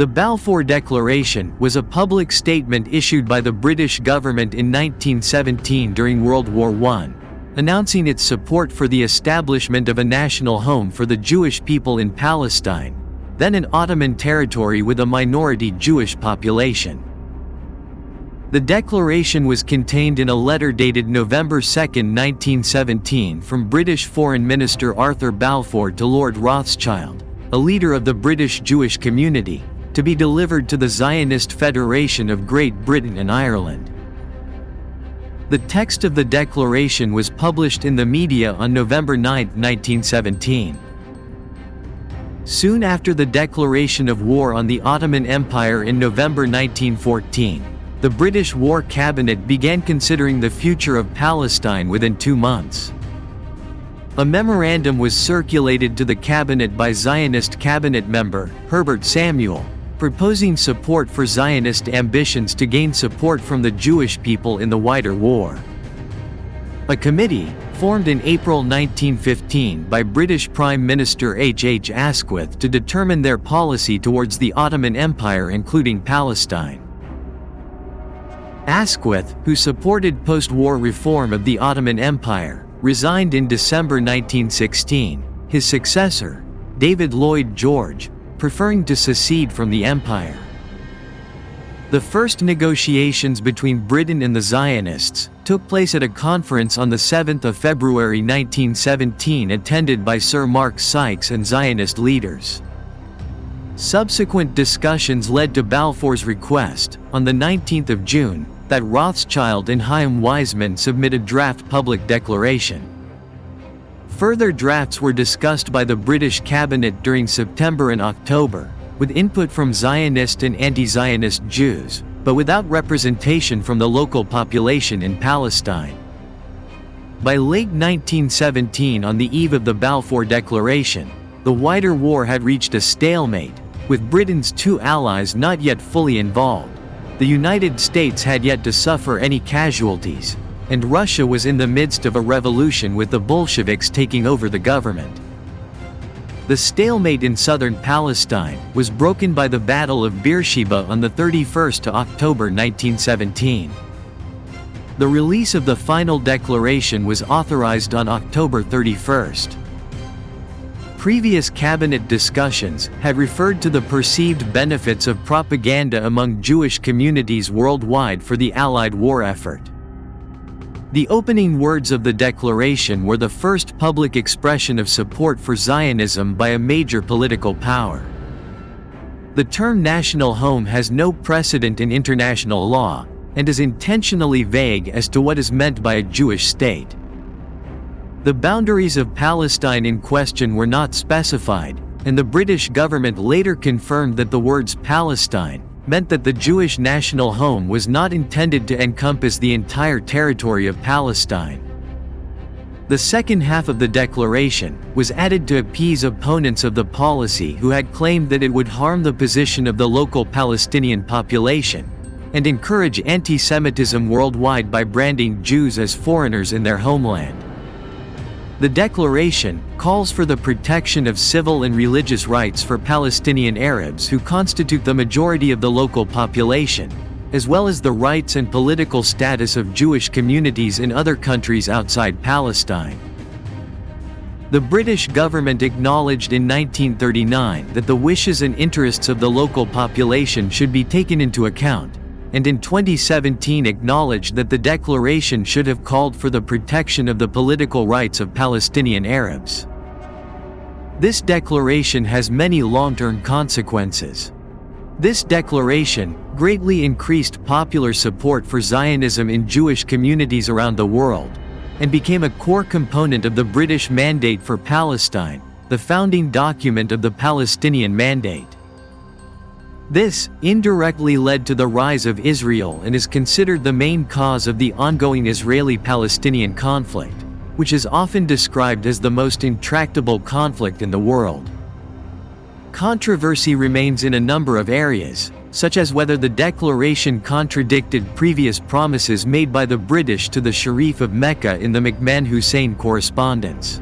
The Balfour Declaration was a public statement issued by the British government in 1917 during World War I, announcing its support for the establishment of a national home for the Jewish people in Palestine, then an Ottoman territory with a minority Jewish population. The declaration was contained in a letter dated November 2, 1917 from British Foreign Minister Arthur Balfour to Lord Rothschild, a leader of the British Jewish community, to be delivered to the Zionist Federation of Great Britain and Ireland. The text of the declaration was published in the media on November 9, 1917. Soon after the declaration of war on the Ottoman Empire in November 1914, the British War Cabinet began considering the future of Palestine within 2 months. A memorandum was circulated to the cabinet by Zionist cabinet member Herbert Samuel, proposing support for Zionist ambitions to gain support from the Jewish people in the wider war. A committee, formed in April 1915 by British Prime Minister H. Asquith to determine their policy towards the Ottoman Empire including Palestine. Asquith, who supported post-war reform of the Ottoman Empire, resigned in December 1916, his successor, David Lloyd George, preferring to secede from the empire. The first negotiations between Britain and the Zionists took place at a conference on the 7th of February 1917 attended by Sir Mark Sykes and Zionist leaders. Subsequent discussions led to Balfour's request, on the 19th of June, that Rothschild and Chaim Weizmann submit a draft public declaration. Further drafts were discussed by the British cabinet during September and October, with input from Zionist and anti-Zionist Jews, but without representation from the local population in Palestine. By late 1917, on the eve of the Balfour Declaration, the wider war had reached a stalemate, with Britain's 2 allies not yet fully involved. The United States had yet to suffer any casualties, and Russia was in the midst of a revolution with the Bolsheviks taking over the government. The stalemate in southern Palestine was broken by the Battle of Beersheba on the 31st of October 1917. The release of the final declaration was authorized on October 31st. Previous cabinet discussions had referred to the perceived benefits of propaganda among Jewish communities worldwide for the Allied war effort. The opening words of the declaration were the first public expression of support for Zionism by a major political power. The term national home has no precedent in international law, and is intentionally vague as to what is meant by a Jewish state. The boundaries of Palestine in question were not specified, and the British government later confirmed that the words Palestine meant that the Jewish national home was not intended to encompass the entire territory of Palestine. The second half of the declaration was added to appease opponents of the policy who had claimed that it would harm the position of the local Palestinian population, and encourage anti-Semitism worldwide by branding Jews as foreigners in their homeland. The declaration calls for the protection of civil and religious rights for Palestinian Arabs who constitute the majority of the local population, as well as the rights and political status of Jewish communities in other countries outside Palestine. The British government acknowledged in 1939 that the wishes and interests of the local population should be taken into account, and in 2017 acknowledged that the declaration should have called for the protection of the political rights of Palestinian Arabs. This declaration has many long-term consequences. This declaration greatly increased popular support for Zionism in Jewish communities around the world, and became a core component of the British Mandate for Palestine, the founding document of the Palestinian Mandate. This indirectly led to the rise of Israel and is considered the main cause of the ongoing Israeli-Palestinian conflict, which is often described as the most intractable conflict in the world. Controversy remains in a number of areas, such as whether the declaration contradicted previous promises made by the British to the Sharif of Mecca in the McMahon-Hussein correspondence.